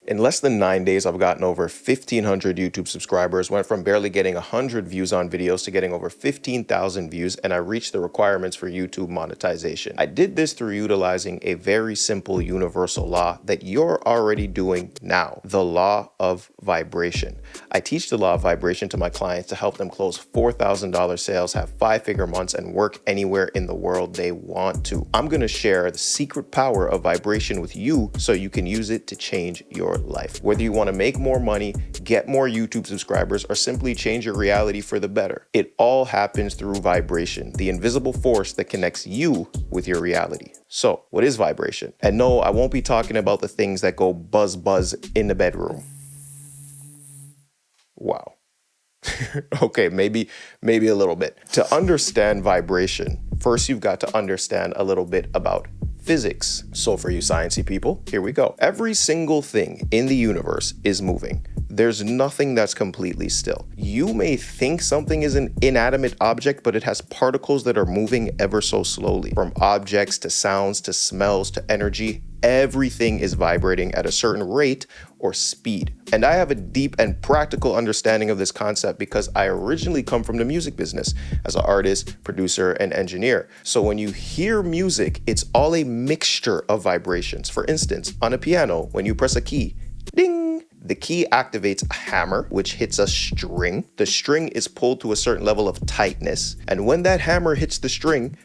In less than 9 days, I've gotten over 1,500 YouTube subscribers, went from barely getting 100 views on videos to getting over 15,000 views, and I reached the requirements for YouTube monetization. I did this through utilizing a very simple universal law that you're already doing now, the law of vibration. I teach the law of vibration to my clients to help them close $4,000 sales, have 5-figure months, and work anywhere in the world they want to. I'm going to share the secret power of vibration with you so you can use it to change your life. Whether you want to make more money, get more YouTube subscribers, or simply change your reality for the better, it all happens through vibration, the invisible force that connects you with your reality. So, what is vibration? And no, I won't be talking about the things that go buzz buzz in the bedroom. Wow. Okay, maybe a little bit. To understand vibration, first you've got to understand a little bit about physics. So for you sciencey people, here we go. Every single thing in the universe is moving. There's nothing that's completely still. You may think something is an inanimate object, but it has particles that are moving ever so slowly. From objects to sounds to smells to energy, everything is vibrating at a certain rate or speed. And I have a deep and practical understanding of this concept because I originally come from the music business as an artist, producer, and engineer. So when you hear music, it's all a mixture of vibrations. For instance, on a piano, when you press a key, ding, the key activates a hammer, which hits a string. The string is pulled to a certain level of tightness. And when that hammer hits the string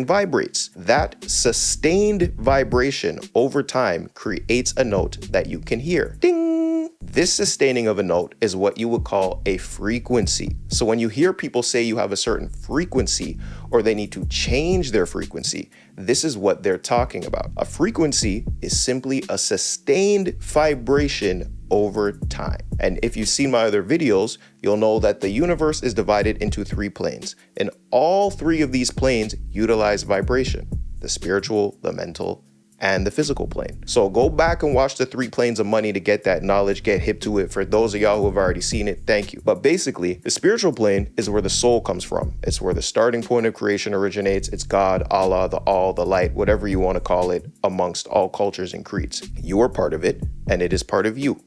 vibrates. That sustained vibration over time creates a note that you can hear. Ding! This sustaining of a note is what you would call a frequency. So when you hear people say you have a certain frequency or they need to change their frequency, this is what they're talking about. A frequency is simply a sustained vibration over time. And if you've seen my other videos, you'll know that the universe is divided into 3 planes, and all 3 of these planes utilize vibration: the spiritual, the mental, and the physical plane. So go back and watch the 3 planes of money to get that knowledge, get hip to it. For those of y'all who have already seen it, thank you. But basically, the spiritual plane is where the soul comes from. It's where the starting point of creation originates. It's God, Allah, the all, the light, whatever you want to call it, amongst all cultures and creeds. You are part of it, and it is part of you.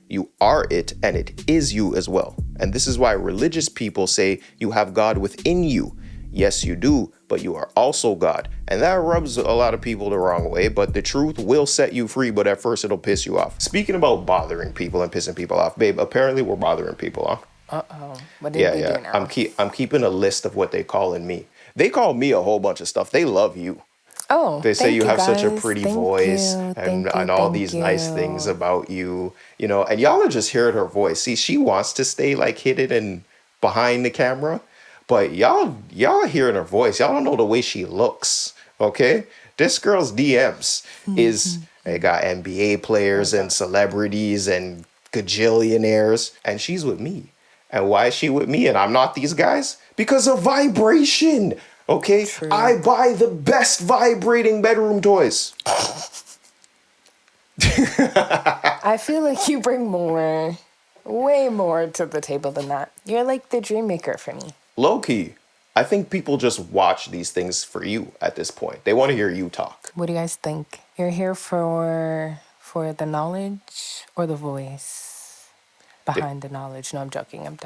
You are it, and it is you as well. And this is why religious people say you have God within you. Yes, you do, but you are also God. And that rubs a lot of people the wrong way, but the truth will set you free, but at first it'll piss you off. Speaking about bothering people and pissing people off, babe, apparently we're bothering people, huh? Uh-oh. What did we do now? I'm keeping a list of what they calling me. They call me a whole bunch of stuff. They love you. Oh, they say you have such a pretty Thank voice you. and all these nice things about you, you know, and y'all are just hearing her voice. See, she wants to stay like hidden and behind the camera, but y'all are hearing her voice. Y'all don't know the way she looks, okay? This girl's DMs they got NBA players and celebrities and gajillionaires, and she's with me. And why is she with me and I'm not these guys? Because of vibration. Okay, true. I buy the best vibrating bedroom toys. I feel like you bring way more to the table than that. You're like the dream maker for me. Low key, I think people just watch these things for you at this point. They want to hear you talk. What do you guys think? You're here for the knowledge or the voice behind the knowledge? No, I'm joking.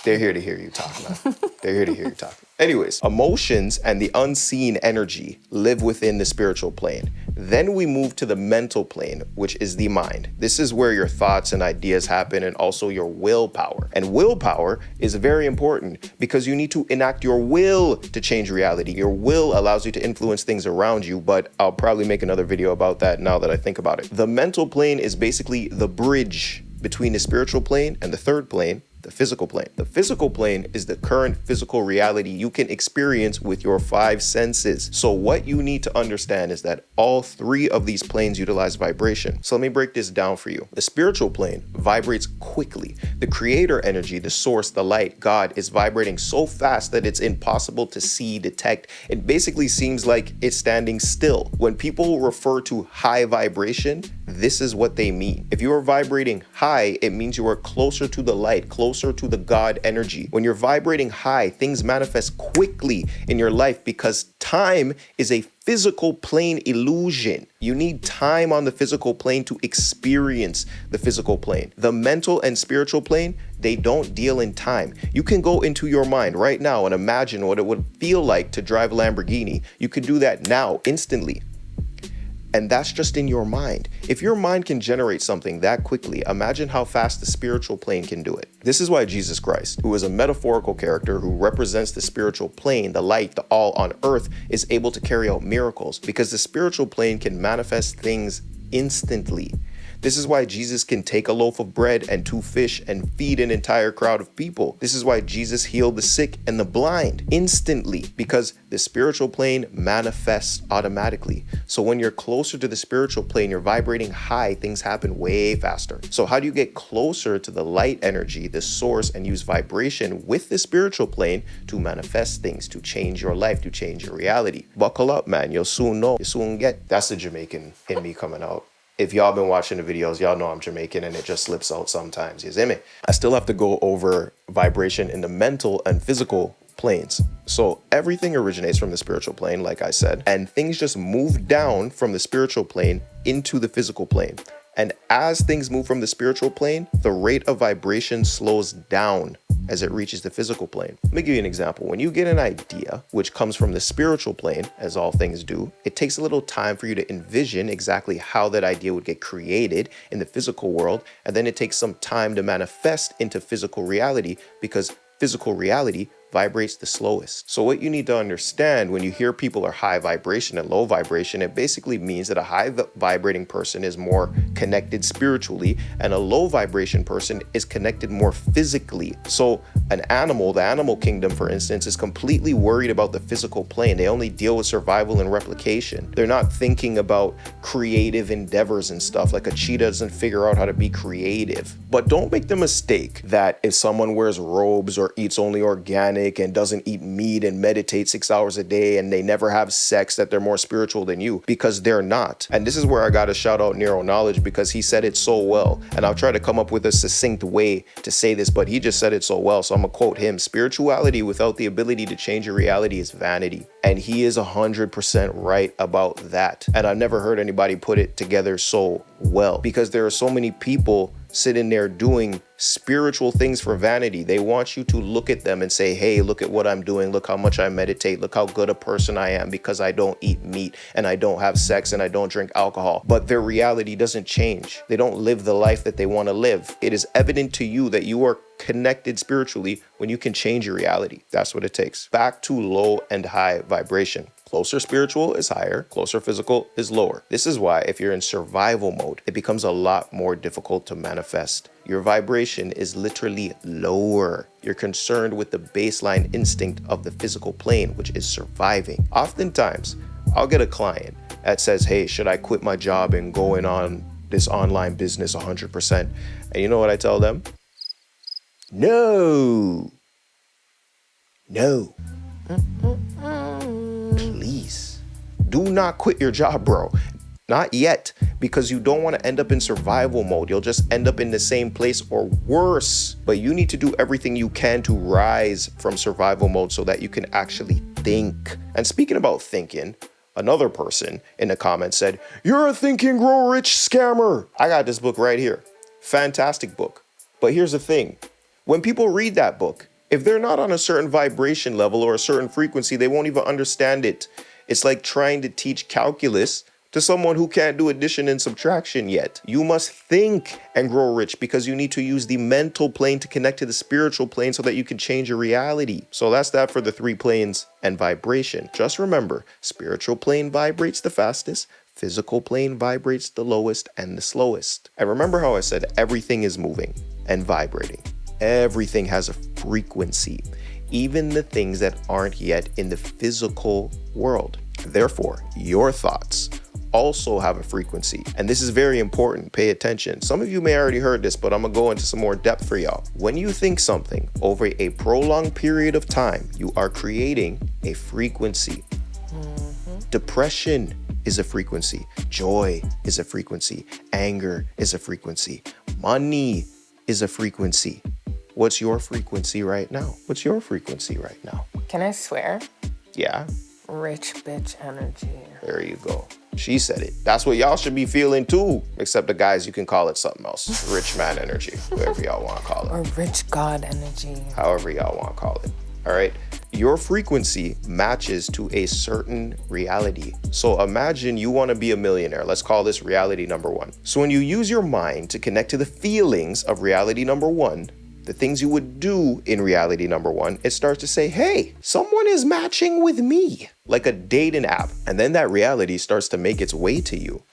They're here to hear you talk, man. They're here to hear you talk. Anyways, emotions and the unseen energy live within the spiritual plane. Then we move to the mental plane, which is the mind. This is where your thoughts and ideas happen, and also your willpower. And willpower is very important because you need to enact your will to change reality. Your will allows you to influence things around you, but I'll probably make another video about that now that I think about it. The mental plane is basically the bridge between the spiritual plane and the third plane, the physical plane. The physical plane is the current physical reality you can experience with your 5 senses. So what you need to understand is that all 3 of these planes utilize vibration. So let me break this down for you. The spiritual plane vibrates quickly. The creator energy, the source, the light, God, is vibrating so fast that it's impossible to see, detect. It basically seems like it's standing still. When people refer to high vibration, this is what they mean. If you are vibrating high, it means you are closer to the light, closer to the God energy. When you're vibrating high, things manifest quickly in your life because time is a physical plane illusion. You need time on the physical plane to experience the physical plane. The mental and spiritual plane, they don't deal in time. You can go into your mind right now and imagine what it would feel like to drive a Lamborghini. You can do that now, instantly. And that's just in your mind. If your mind can generate something that quickly, imagine how fast the spiritual plane can do it. This is why Jesus Christ, who is a metaphorical character who represents the spiritual plane, the light, the all on earth, is able to carry out miracles because the spiritual plane can manifest things instantly. This is why Jesus can take a loaf of bread and 2 fish and feed an entire crowd of people. This is why Jesus healed the sick and the blind instantly, because the spiritual plane manifests automatically. So when you're closer to the spiritual plane, you're vibrating high, things happen way faster. So how do you get closer to the light energy, the source, and use vibration with the spiritual plane to manifest things, to change your life, to change your reality? Buckle up, man. You'll soon know. You'll soon get. That's the Jamaican in me coming out. If y'all been watching the videos, y'all know I'm Jamaican and it just slips out sometimes. You see me? I still have to go over vibration in the mental and physical planes. So everything originates from the spiritual plane, like I said, and things just move down from the spiritual plane into the physical plane. And as things move from the spiritual plane, the rate of vibration slows down as it reaches the physical plane. Let me give you an example. When you get an idea, which comes from the spiritual plane, as all things do, it takes a little time for you to envision exactly how that idea would get created in the physical world. And then it takes some time to manifest into physical reality because physical reality vibrates the slowest. So what you need to understand when you hear people are high vibration and low vibration, it basically means that a high vibrating person is more connected spiritually and a low vibration person is connected more physically. So an animal, the animal kingdom, for instance, is completely worried about the physical plane. They only deal with survival and replication. They're not thinking about creative endeavors and stuff. Like a cheetah doesn't figure out how to be creative. But don't make the mistake that if someone wears robes or eats only organic and doesn't eat meat and meditate 6 hours a day and they never have sex, that they're more spiritual than you, because they're not. And this is where I got to shout out Nero Knowledge, because he said it so well. And I'll try to come up with a succinct way to say this, but he just said it so well. So I'm gonna quote him: spirituality without the ability to change your reality is vanity. And he is 100% right about that. And I've never heard anybody put it together so well, because there are so many people sitting there doing spiritual things for vanity. They want you to look at them and say, hey, look at what I'm doing. Look how much I meditate. Look how good a person I am because I don't eat meat and I don't have sex and I don't drink alcohol. But their reality doesn't change. They don't live the life that they want to live. It is evident to you that you are connected spiritually when you can change your reality. That's what it takes. Back to low and high vibration. Closer spiritual is higher, closer physical is lower. This is why if you're in survival mode, it becomes a lot more difficult to manifest. Your vibration is literally lower. You're concerned with the baseline instinct of the physical plane, which is surviving. Oftentimes, I'll get a client that says, hey, should I quit my job and go in on this online business 100%? And you know what I tell them? No. Please do not quit your job, bro. Not yet, because you don't want to end up in survival mode. You'll just end up in the same place or worse. But you need to do everything you can to rise from survival mode so that you can actually think. And speaking about thinking, another person in the comments said, you're a Think and Grow Rich scammer. I got this book right here. Fantastic book. But here's the thing. When people read that book, if they're not on a certain vibration level or a certain frequency, they won't even understand it. It's like trying to teach calculus to someone who can't do addition and subtraction yet. You must think and grow rich because you need to use the mental plane to connect to the spiritual plane so that you can change your reality. So that's that for the 3 planes and vibration. Just remember, spiritual plane vibrates the fastest, physical plane vibrates the lowest and the slowest. And remember how I said everything is moving and vibrating. Everything has a frequency, even the things that aren't yet in the physical world. Therefore, your thoughts also have a frequency. And this is very important. Pay attention. Some of you may already heard this, but I'm gonna go into some more depth for y'all. When you think something over a prolonged period of time, you are creating a frequency. Depression is a frequency. Joy is a frequency. Anger is a frequency. Money is a frequency. What's your frequency right now? What's your frequency right now? Can I swear? Yeah. Rich bitch energy. There you go. She said it. That's what y'all should be feeling too. Except the guys, you can call it something else. Rich man energy, whatever y'all want to call it. Or rich God energy. However y'all want to call it. All right. Your frequency matches to a certain reality. So imagine you want to be a millionaire. Let's call this reality number one. So when you use your mind to connect to the feelings of reality number one, the things you would do in reality number one, it starts to say, hey, someone is matching with me, like a dating app. And then that reality starts to make its way to you.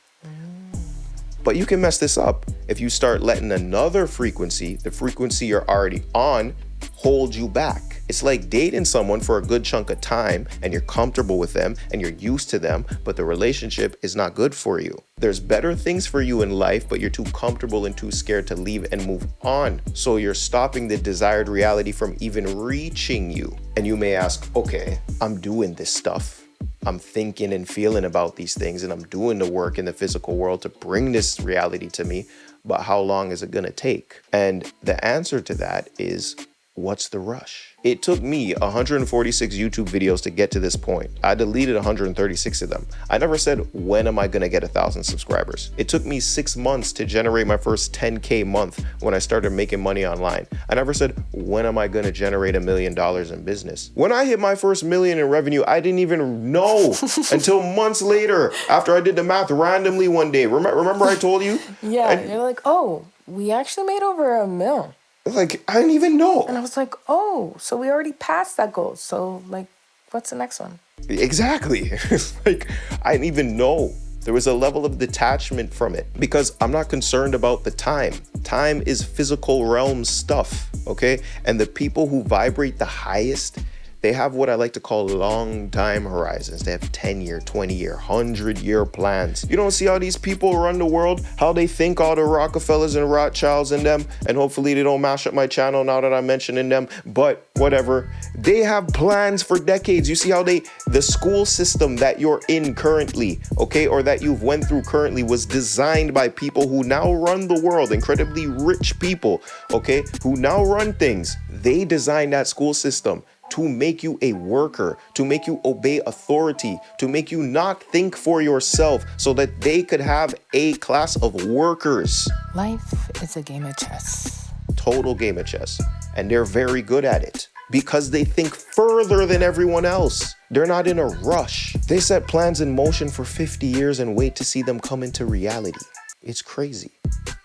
But you can mess this up if you start letting another frequency, the frequency you're already on, hold you back. It's like dating someone for a good chunk of time and you're comfortable with them and you're used to them, but the relationship is not good for you. There's better things for you in life, but you're too comfortable and too scared to leave and move on. So you're stopping the desired reality from even reaching you. And you may ask, okay, I'm doing this stuff. I'm thinking and feeling about these things and I'm doing the work in the physical world to bring this reality to me, but how long is it gonna take? And the answer to that is, what's the rush? It took me 146 YouTube videos to get to this point. I deleted 136 of them. I never said, when am I gonna get 1,000 subscribers? It took me 6 months to generate my first 10K month when I started making money online. I never said, when am I gonna generate $1 million in business? When I hit my first million in revenue, I didn't even know until months later after I did the math randomly one day. Remember I told you? Yeah, you're like, oh, we actually made over $1 million. Like, I didn't even know. And I was like, oh, so we already passed that goal. So, like, what's the next one? Exactly. It's like, I didn't even know. There was a level of detachment from it because I'm not concerned about the time. Time is physical realm stuff, okay? And the people who vibrate the highest, they have what I like to call long time horizons. They have 10-year, 20-year, 100-year plans. You don't see how these people run the world, how they think all the Rockefellers and Rothschilds in them, and hopefully they don't mash up my channel now that I'm mentioning them, but whatever. They have plans for decades. You see how the school system that you're in currently, okay, or that you've went through currently was designed by people who now run the world, incredibly rich people, okay, who now run things. They designed that school system to make you a worker, to make you obey authority, to make you not think for yourself so that they could have a class of workers. Life is a game of chess. Total game of chess. And they're very good at it because they think further than everyone else. They're not in a rush. They set plans in motion for 50 years and wait to see them come into reality. It's crazy.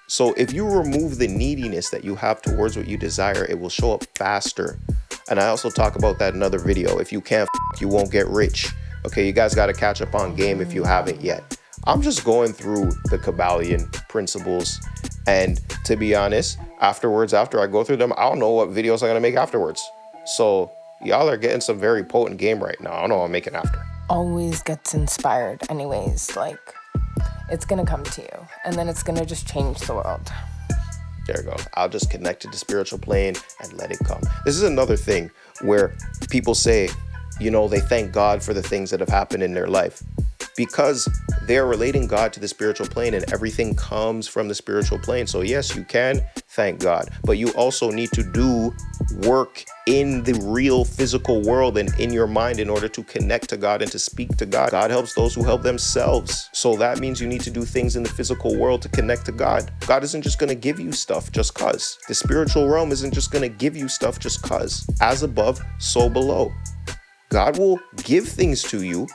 So if you remove the neediness that you have towards what you desire, it will show up faster. And I also talk about that in another video. If you can't, you won't get rich. Okay, you guys got to catch up on game if you haven't yet. I'm just going through the KYBALION principles. And to be honest, afterwards, after I go through them, I don't know what videos I'm going to make afterwards. So y'all are getting some very potent game right now. I don't know what I'm making after. Always gets inspired anyways. Like, it's going to come to you. And then it's going to just change the world. There you go. I'll just connect to the spiritual plane and let it come. This is another thing where people say, you know, they thank God for the things that have happened in their life because they're relating God to the spiritual plane and everything comes from the spiritual plane. So yes, you can thank God, but you also need to do work in the real physical world and in your mind in order to connect to God and to speak to God. God helps those who help themselves. So that means you need to do things in the physical world to connect to God. God isn't just going to give you stuff just cause. The spiritual realm isn't just going to give you stuff just cause. As above, so below. God will give things to you,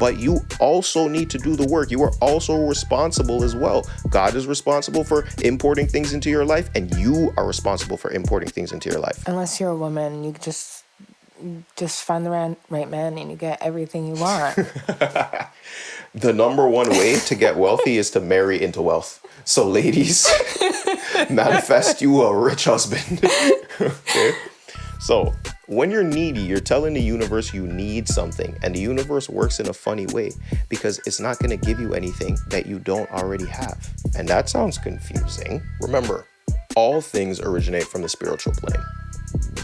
but you also need to do the work. You are also responsible as well. God is responsible for importing things into your life, and you are responsible for importing things into your life. Unless you're a woman, you just find the right man and you get everything you want. The number one way to get wealthy is to marry into wealth. So ladies, manifest you a rich husband. Okay? So when you're needy, you're telling the universe you need something, and the universe works in a funny way because it's not going to give you anything that you don't already have. And that sounds confusing. Remember, all things originate from the spiritual plane.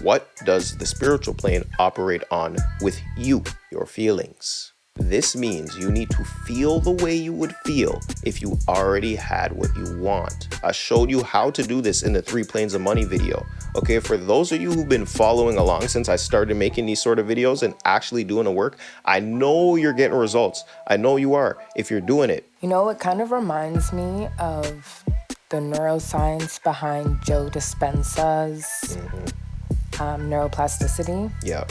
What does the spiritual plane operate on with you, your feelings? This means you need to feel the way you would feel if you already had what you want. I showed you how to do this in the 3 Planes of Money video. Okay, for those of you who've been following along since I started making these sort of videos and actually doing the work, I know you're getting results. I know you are if you're doing it. You know, it kind of reminds me of the neuroscience behind Joe Dispenza's neuroplasticity. Yeah.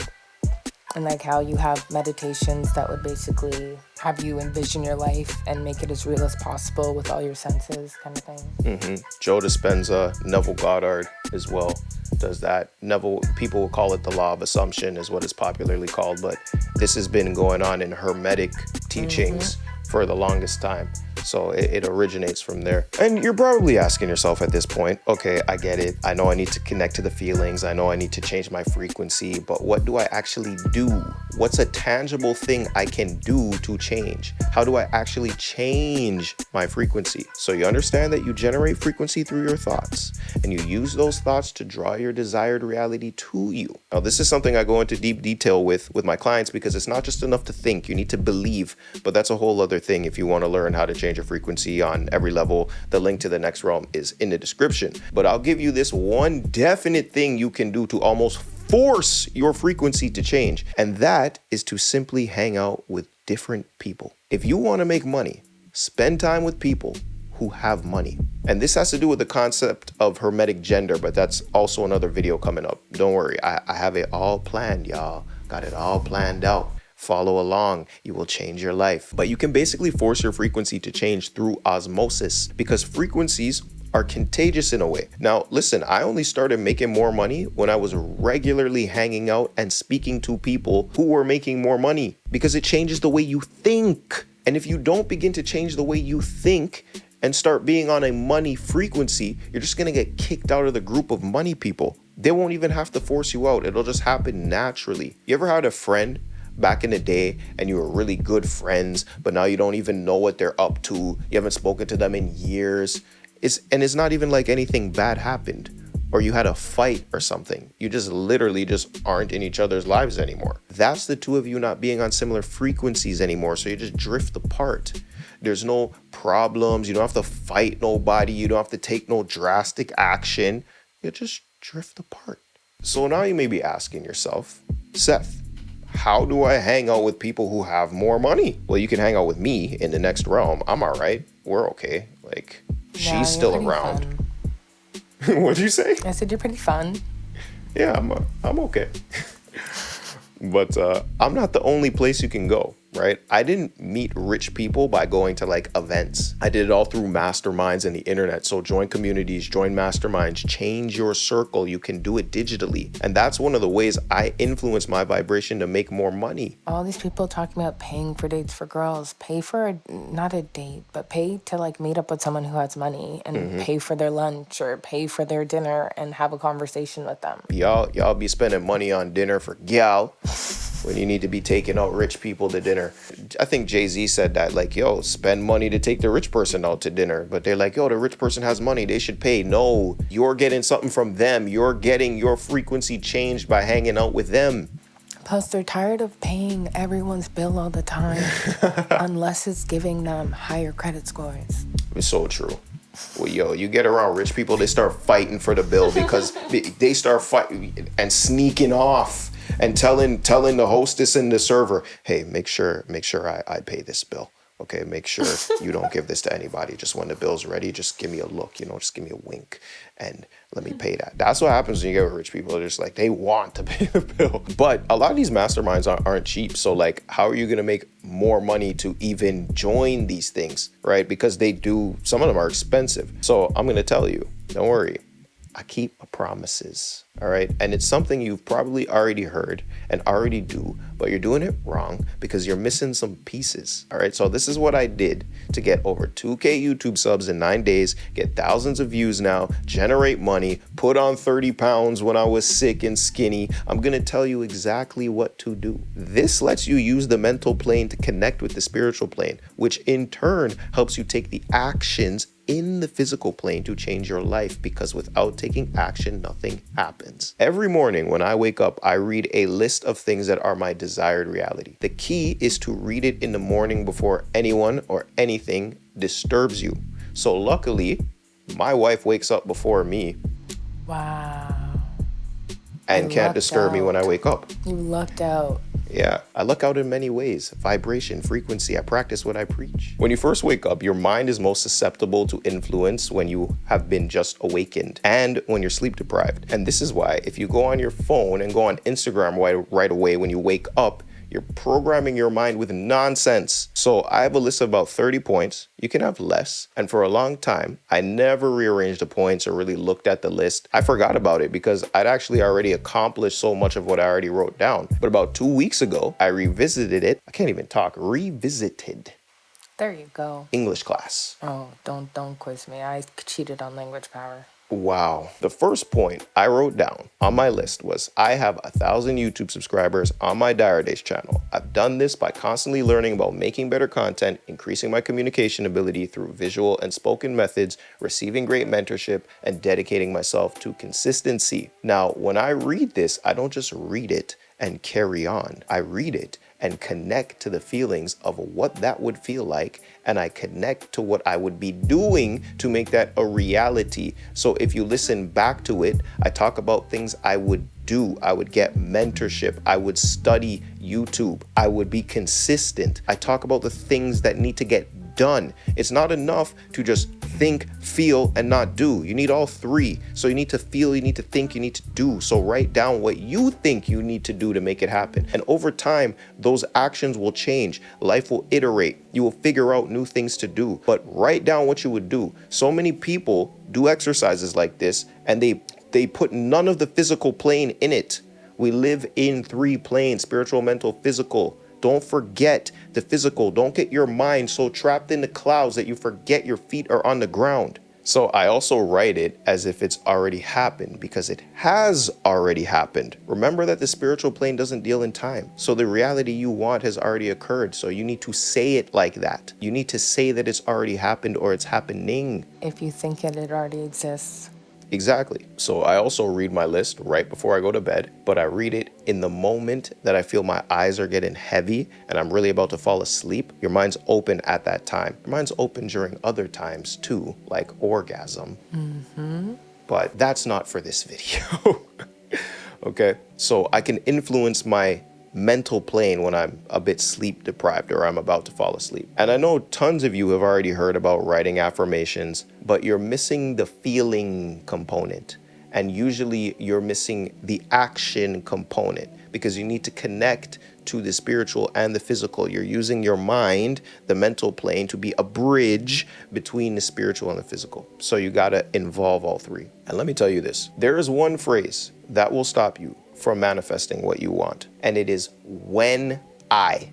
And like how you have meditations that would basically have you envision your life and make it as real as possible with all your senses, kind of thing. Joe Dispenza, Neville Goddard as well does that. Neville, people will call it the law of assumption is what it's popularly called, but this has been going on in Hermetic teachings for the longest time. So it originates from there. And you're probably asking yourself at this point, okay, I get it. I know I need to connect to the feelings. I know I need to change my frequency, but what do I actually do? What's a tangible thing I can do to change? How do I actually change my frequency? So you understand that you generate frequency through your thoughts, and you use those thoughts to draw your desired reality to you. Now, this is something I go into deep detail with my clients because it's not just enough to think, you need to believe, but that's a whole other thing if you want to learn how to change your frequency on every level. The link to the next realm is in the description. But I'll give you this one definite thing you can do to almost force your frequency to change, and that is to simply hang out with different people. If you want to make money, spend time with people who have money. And this has to do with the concept of hermetic gender, but that's also another video coming up. Don't worry, I have it all planned, y'all. Got it all planned out. Follow along, you will change your life. But you can basically force your frequency to change through osmosis because frequencies are contagious in a way. Now, listen, I only started making more money when I was regularly hanging out and speaking to people who were making more money because it changes the way you think. And if you don't begin to change the way you think and start being on a money frequency, you're just gonna get kicked out of the group of money people. They won't even have to force you out. It'll just happen naturally. You ever had a friend back in the day and you were really good friends, but now you don't even know what they're up to? You haven't spoken to them in years. It's not even like anything bad happened or you had a fight or something. You just literally just aren't in each other's lives anymore. That's the two of you not being on similar frequencies anymore. So you just drift apart. There's no problems. You don't have to fight nobody. You don't have to take no drastic action. You just drift apart. So now you may be asking yourself, Seth, how do I hang out with people who have more money? Well, you can hang out with me in the next realm. I'm all right. We're okay. Like, she's still around. What'd you say? I said you're pretty fun. Yeah, I'm okay. But I'm not the only place you can go, right? I didn't meet rich people by going to like events. I did it all through masterminds and the internet. So join communities, join masterminds, change your circle. You can do it digitally. And that's one of the ways I influence my vibration to make more money. All these people talking about paying for dates for girls. Pay for, not a date, but pay to like meet up with someone who has money and pay for their lunch or pay for their dinner and have a conversation with them. Y'all be spending money on dinner for gal when you need to be taking out rich people to dinner. I think Jay-Z said that, like, yo, spend money to take the rich person out to dinner. But they're like, yo, the rich person has money, they should pay. No, you're getting something from them. You're getting your frequency changed by hanging out with them. Plus, they're tired of paying everyone's bill all the time unless it's giving them higher credit scores. It's so true. Well, yo, you get around rich people, they start fighting for the bill because they start fighting and sneaking off and telling the hostess and the server, hey, make sure I pay this bill. Okay, make sure you don't give this to anybody. Just when the bill's ready, just give me a look, just give me a wink and let me pay that. That's what happens when you get with rich people. They're just like, they want to pay the bill. But a lot of these masterminds aren't cheap. So like, how are you going to make more money to even join these things, right? Because some of them are expensive. So I'm going to tell you, don't worry. I keep my promises, all right? And it's something you've probably already heard and already do, but you're doing it wrong because you're missing some pieces, all right? So this is what I did to get over 2K YouTube subs in 9 days, get thousands of views now, generate money, put on 30 pounds when I was sick and skinny. I'm gonna tell you exactly what to do. This lets you use the mental plane to connect with the spiritual plane, which in turn helps you take the actions in the physical plane to change your life, because without taking action, nothing happens. Every morning when I wake up, I read a list of things that are my desired reality. The key is to read it in the morning before anyone or anything disturbs you. So luckily, my wife wakes up before me. Wow. And can't disturb me when I wake up. You lucked out. Yeah, I luck out in many ways. Vibration, frequency, I practice what I preach. When you first wake up, your mind is most susceptible to influence when you have been just awakened and when you're sleep deprived. And this is why if you go on your phone and go on Instagram right away when you wake up, you're programming your mind with nonsense. So I have a list of about 30 points. You can have less. And for a long time, I never rearranged the points or really looked at the list. I forgot about it because I'd actually already accomplished so much of what I already wrote down. But about 2 weeks ago, I revisited it. I can't even talk. Revisited. There you go. English class. Oh, don't quiz me. I cheated on language power. Wow. The first point I wrote down on my list was I have 1,000 YouTube subscribers on my Diary Days channel. I've done this by constantly learning about making better content, increasing my communication ability through visual and spoken methods, receiving great mentorship, and dedicating myself to consistency. Now, when I read this, I don't just read it and carry on. I read it and connect to the feelings of what that would feel like, and I connect to what I would be doing to make that a reality. So if you listen back to it, I talk about things I would do. I would get mentorship. I would study YouTube. I would be consistent. I talk about the things that need to get done. It's not enough to just think, feel, and not do. You need all three. So you need to feel, you need to think, you need to do. So write down what you think you need to do to make it happen. And over time, those actions will change. Life will iterate. You will figure out new things to do. But write down what you would do. So many people do exercises like this and they put none of the physical plane in it. We live in 3 planes: spiritual, mental, physical. Don't forget the physical. Don't get your mind so trapped in the clouds that you forget your feet are on the ground. So I also write it as if it's already happened, because it has already happened. Remember that the spiritual plane doesn't deal in time. So the reality you want has already occurred. So you need to say it like that. You need to say that it's already happened or it's happening. If you think it already exists. Exactly. So I also read my list right before I go to bed, but I read it in the moment that I feel my eyes are getting heavy and I'm really about to fall asleep. Your mind's open at that time. Your mind's open during other times too, like orgasm. But that's not for this video. Okay. So I can influence my mental plane when I'm a bit sleep deprived or I'm about to fall asleep. And I know tons of you have already heard about writing affirmations, but you're missing the feeling component. And usually you're missing the action component because you need to connect to the spiritual and the physical. You're using your mind, the mental plane, to be a bridge between the spiritual and the physical. So you got to involve all three. And let me tell you this, there is one phrase that will stop you from manifesting what you want. And it is when I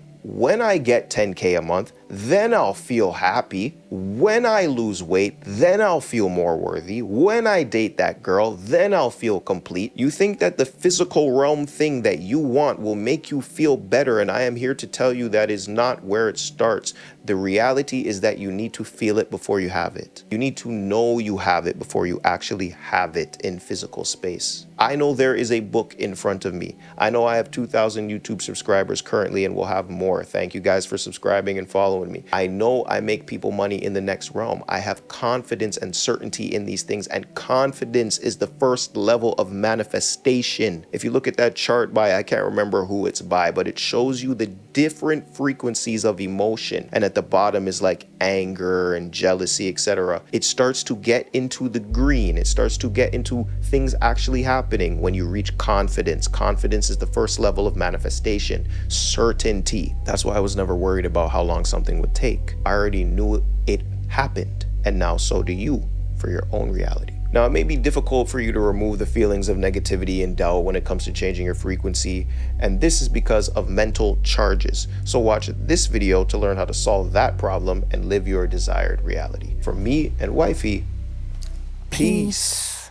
get 10K a month, then I'll feel happy. When I lose weight, then I'll feel more worthy. When I date that girl, then I'll feel complete. You think that the physical realm thing that you want will make you feel better, and I am here to tell you that is not where it starts. The reality is that you need to feel it before you have it. You need to know you have it before you actually have it in physical space. I know there is a book in front of me. I know I have 2,000 YouTube subscribers currently and will have more. Thank you guys for subscribing and following me. I know I make people money in the next realm. I have confidence and certainty in these things, and confidence is the first level of manifestation. If you look at that chart by, I can't remember who it's by, but it shows you the different frequencies of emotion. And at the bottom is like anger and jealousy, etc. It starts to get into the green. It starts to get into things actually happening when you reach confidence. Confidence is the first level of manifestation. Certainty. That's why I was never worried about how long something would take. I already knew it happened, and now so do you for your own reality. Now, it may be difficult for you to remove the feelings of negativity and doubt when it comes to changing your frequency, and this is because of mental charges. So watch this video to learn how to solve that problem and live your desired reality. From me and wifey, peace.